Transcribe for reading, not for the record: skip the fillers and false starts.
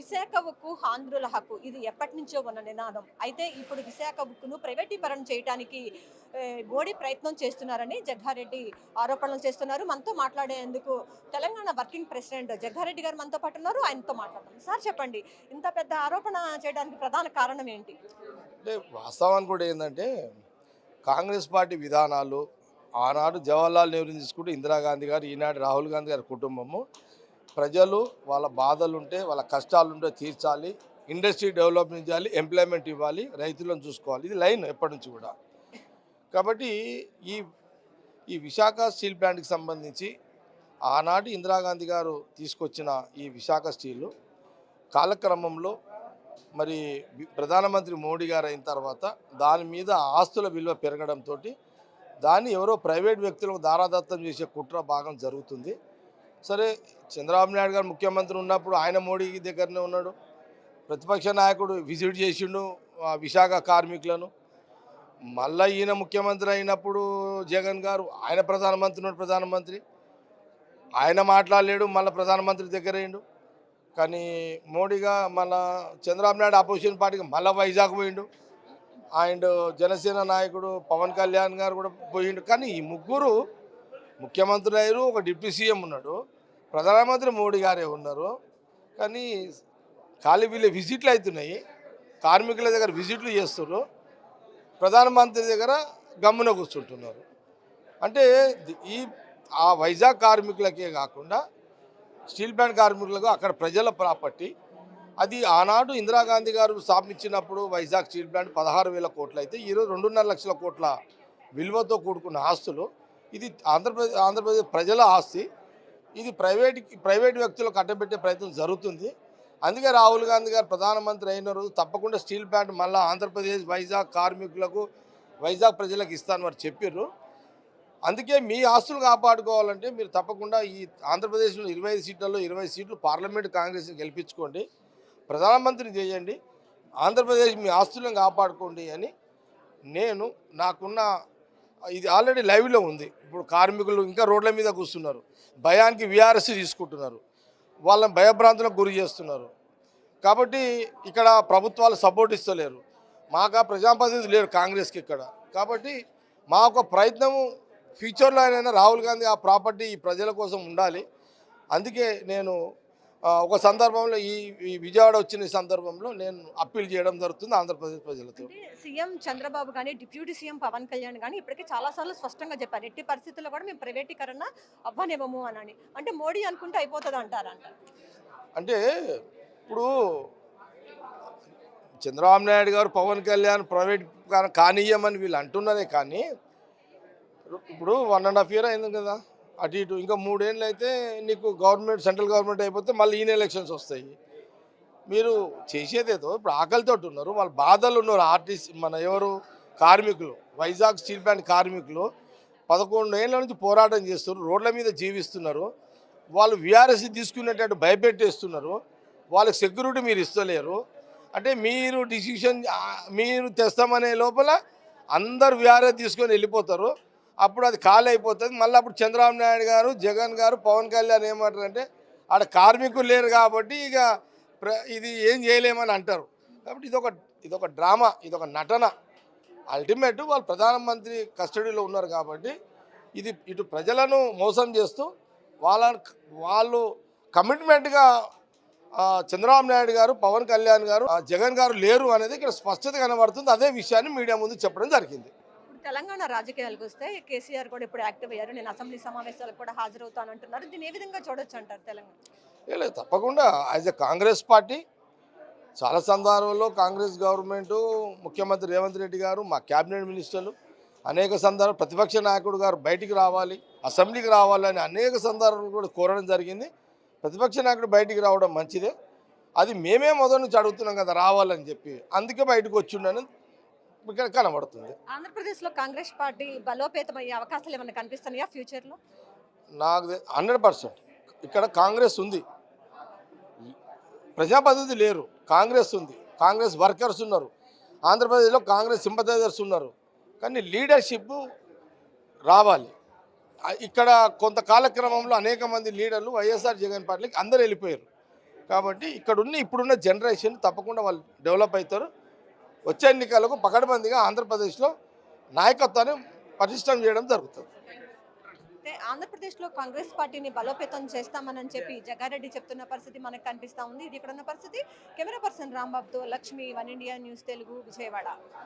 విశాఖ ఉక్కు ఆంధ్రుల హక్కు ఇది ఎప్పటి నుంచో ఉన్న నినాదం. అయితే ఇప్పుడు విశాఖ ఉక్కును ప్రైవేటీకరణ చేయడానికి మోడీ ప్రయత్నం చేస్తున్నారని జగ్గారెడ్డి ఆరోపణలు చేస్తున్నారు. మనతో మాట్లాడేందుకు తెలంగాణ వర్కింగ్ ప్రెసిడెంట్ జగ్గారెడ్డి గారు మనతో పాటు ఉన్నారు. ఆయనతో మాట్లాడదాం. సార్ చెప్పండి, ఇంత పెద్ద ఆరోపణ చేయడానికి ప్రధాన కారణం ఏంటి? అంటే వాస్తవానికి కూడా ఏంటంటే కాంగ్రెస్ పార్టీ విధానాలు ఆనాడు జవహర్లాల్ నెహ్రూని తీసుకుంటే ఇందిరాగాంధీ గారు, ఈనాడు రాహుల్ గాంధీ గారి కుటుంబము ప్రజలు వాళ్ళ బాధలుంటే వాళ్ళ కష్టాలుంటే తీర్చాలి, ఇండస్ట్రీ డెవలప్మెంట్ చేయాలి, ఎంప్లాయ్మెంట్ ఇవ్వాలి, రైతులను చూసుకోవాలి. ఇది లైన్ ఎప్పటి నుంచి కూడా. కాబట్టి ఈ ఈ విశాఖ స్టీల్ ప్లాంట్కి సంబంధించి ఆనాటి ఇందిరాగాంధీ గారు తీసుకొచ్చిన ఈ విశాఖ స్టీలు కాలక్రమంలో మరి ప్రధానమంత్రి మోడీ గారు అయిన తర్వాత దాని మీద ఆస్తుల విలువ పెరగడంతో దాన్ని ఎవరో ప్రైవేట్ వ్యక్తులకు దారాదత్తం చేసే కుట్ర భాగం జరుగుతుంది. సరే, చంద్రబాబు నాయుడు గారు ముఖ్యమంత్రి ఉన్నప్పుడు ఆయన మోడీ దగ్గరనే ఉన్నాడు. ప్రతిపక్ష నాయకుడు విజిట్ చేసిండు విశాఖ కార్మికులను. మళ్ళీ ఈయన ముఖ్యమంత్రి అయినప్పుడు జగన్ గారు ఆయన ప్రధానమంత్రి ఆయన మాట్లాడలేడు, మళ్ళీ ప్రధానమంత్రి దగ్గర అయిండు. కానీ మోడీగా మళ్ళా చంద్రబాబు నాయుడు అపోజిషన్ పార్టీకి మళ్ళీ వైజాగ్ పోయిండు. అండ్ జనసేన నాయకుడు పవన్ కళ్యాణ్ గారు కూడా పోయిండు. కానీ ఈ ముగ్గురు ముఖ్యమంత్రి అయ్యారు, ఒక డిప్యూటీ సీఎం ఉన్నాడు, ప్రధానమంత్రి మోడీ గారే ఉన్నారు. కానీ ఖాళీ వీళ్ళ విజిట్లు అవుతున్నాయి, కార్మికుల దగ్గర విజిట్లు చేస్తున్నారు, ప్రధానమంత్రి దగ్గర గమ్మున కూర్చుంటున్నారు. అంటే ఆ వైజాగ్ కార్మికులకే కాకుండా స్టీల్ ప్లాంట్ కార్మికులకు అక్కడ ప్రజల ప్రాపర్టీ. అది ఆనాడు ఇందిరాగాంధీ గారు స్థాపించినప్పుడు వైజాగ్ స్టీల్ ప్లాంట్ 16,000 కోట్లు అయితే ఈరోజు 2.5 లక్షల కోట్ల విలువతో కూడుకున్న ఆస్తులు. ఇది ఆంధ్రప్రదేశ్ ప్రజల ఆస్తి. ఇది ప్రైవేట్ వ్యక్తులకు కట్టబెట్టే ప్రయత్నం జరుగుతుంది. అందుకే రాహుల్ గాంధీ గారు ప్రధానమంత్రి అయిన రోజు తప్పకుండా స్టీల్ ప్లాంట్ మళ్ళీ ఆంధ్రప్రదేశ్ వైజాగ్ కార్మికులకు వైజాగ్ ప్రజలకు ఇస్తానని వారు చెప్పారు. అందుకే మీ ఆస్తులు కాపాడుకోవాలంటే మీరు తప్పకుండా ఈ ఆంధ్రప్రదేశ్లో 25 సీట్లలో 20 సీట్లు పార్లమెంట్ కాంగ్రెస్ని గెలిపించుకోండి, ప్రధానమంత్రిని చేయండి, ఆంధ్రప్రదేశ్ మీ ఆస్తులను కాపాడుకోండి అని నాకున్న ఇది ఆల్రెడీ లైవ్లో ఉంది. ఇప్పుడు కార్మికులు ఇంకా రోడ్ల మీద కూర్చున్నారు, భయానికి విఆర్ఎస్ తీసుకుంటున్నారు, వాళ్ళని భయభ్రాంతులకు గురి చేస్తున్నారు. కాబట్టి ఇక్కడ ప్రభుత్వాలు సపోర్ట్ ఇస్తలేరు, మాకు ప్రజాప్రతినిధులు లేరు కాంగ్రెస్కి ఇక్కడ. కాబట్టి మా ఒక ప్రయత్నము ఫ్యూచర్లో అయినా రాహుల్ గాంధీ ఆ ప్రాపర్టీ ఈ ప్రజల కోసం ఉండాలి. అందుకే నేను ఒక సందర్భంలో ఈ విజయవాడ వచ్చిన సందర్భంలో నేను అప్పీల్ చేయడం జరుగుతుంది ఆంధ్రప్రదేశ్ ప్రజలతో. సీఎం చంద్రబాబు కానీ డిప్యూటీ సీఎం పవన్ కళ్యాణ్ కానీ ఇప్పటికే చాలాసార్లు స్పష్టంగా చెప్పారు, ఎట్టి పరిస్థితుల్లో కూడా మేము ప్రైవేటీకరణ అవ్వనివ్వము అని. అంటే మోడీ అనుకుంటే అయిపోతుంది అంటారంట. అంటే ఇప్పుడు చంద్రబాబు నాయుడు గారు పవన్ కళ్యాణ్ ప్రైవేట్ కానీయమని వీళ్ళు అంటున్నారే, కానీ ఇప్పుడు 1.5 year అయింది కదా అటు ఇటు, ఇంకా 3 ఏళ్ళు అయితే నీకు సెంట్రల్ గవర్నమెంట్ అయిపోతే మళ్ళీ ఈయన ఎలక్షన్స్ వస్తాయి. మీరు చేసేదేదో ఇప్పుడు ఆకలితో ఉన్నారు, వాళ్ళ బాధలు ఉన్నారు. ఎవరు కార్మికులు, వైజాగ్ స్టీల్ ప్లాంట్ కార్మికులు 11 ఏళ్ళ నుంచి పోరాటం చేస్తున్నారు, రోడ్ల మీద జీవిస్తున్నారు. వాళ్ళు విఆర్ఎస్ తీసుకునేటట్టు భయపెట్టేస్తున్నారు, వాళ్ళకి సెక్యూరిటీ మీరు ఇస్తలేరు. అంటే మీరు డిసిషన్ మీరు తెస్తామనే లోపల అందరు విఆర్ఎస్ తీసుకొని వెళ్ళిపోతారు. అప్పుడు అది ఖాళీ అయిపోతుంది. మళ్ళీ అప్పుడు చంద్రబాబు నాయుడు గారు, జగన్ గారు, పవన్ కళ్యాణ్ ఏమంటారంటే ఆడ కార్మికులు లేరు కాబట్టి ఇక ఇది ఏం చేయలేమని అంటారు. కాబట్టి ఇదొక డ్రామా, ఇదొక నటన. అల్టిమేట్ వాళ్ళు ప్రధానమంత్రి కస్టడీలో ఉన్నారు కాబట్టి ఇది ఇటు ప్రజలను మోసం చేస్తూ వాళ్ళు కమిట్మెంట్గా చంద్రబాబు నాయుడు గారు, పవన్ కళ్యాణ్ గారు, జగన్ గారు లేరు అనేది ఇక్కడ స్పష్టత కనబడుతుంది. అదే విషయాన్ని మీడియా ముందు చెప్పడం జరిగింది. తెలంగాణ రాజకీయాలకు వస్తే కేసీఆర్ కూడా ఇప్పుడు యాక్టివ్ అయ్యారు, నేను అసెంబ్లీ సమావేశాలకు కూడా హాజరవుతానంటున్నారు. దీన్ని ఏ విధంగా చూడొచ్చు అంటారు తెలంగాణ? లేదు, తప్పకుండా యాజ్ ఎ కాంగ్రెస్ పార్టీ చాలా సందర్భాల్లో కాంగ్రెస్ గవర్నమెంటు, ముఖ్యమంత్రి రేవంత్ రెడ్డి గారు, మా క్యాబినెట్ మినిస్టర్లు అనేక సందర్భాలు ప్రతిపక్ష నాయకుడు గారు బయటికి రావాలి, అసెంబ్లీకి రావాలని అనేక సందర్భాలు కూడా కోరడం జరిగింది. ప్రతిపక్ష నాయకుడు బయటికి రావడం మంచిదే, అది మేమే మొదటి నుంచి అడుగుతున్నాం కదా రావాలని చెప్పి, అందుకే బయటకు వచ్చిండని ఇక్కడ కనబడుతుంది. ఆంధ్రప్రదేశ్లో కాంగ్రెస్ పార్టీ బలోపేతం అయ్యే అవకాశాలు ఏమైనా కనిపిస్తున్నాయా ఫ్యూచర్లో? నాకు 100% ఇక్కడ కాంగ్రెస్ ఉంది, ప్రజాప్రతినిధి లేరు, కాంగ్రెస్ ఉంది, కాంగ్రెస్ వర్కర్స్ ఉన్నారు, ఆంధ్రప్రదేశ్లో కాంగ్రెస్ సింపథైజర్స్ ఉన్నారు. కానీ లీడర్షిప్ రావాలి. ఇక్కడ కొంత కాలక్రమంలో అనేక మంది లీడర్లు వైఎస్ఆర్ జగన్ పార్టీకి అందరూ వెళ్ళిపోయారు. కాబట్టి ఇప్పుడున్న జనరేషన్ తప్పకుండా వాళ్ళు డెవలప్ అవుతారు. వచ్చే ఎన్నికలకు పకడ్బందీగా ఆంధ్రప్రదేశ్లో నాయకత్వాన్ని పటిష్టం చేయడం జరుగుతుంది. అయితే ఆంధ్రప్రదేశ్లో కాంగ్రెస్ పార్టీని బలోపేతం చేస్తామని చెప్పి జగ్గారెడ్డి చెప్తున్న పరిస్థితి మనకు కనిపిస్తా ఉంది. ఇది ఇక్కడ ఉన్న పరిస్థితి. కెమెరా పర్సన్ రాంబాబుతో లక్ష్మి, 1 ఇండియా న్యూస్ తెలుగు, విజయవాడ.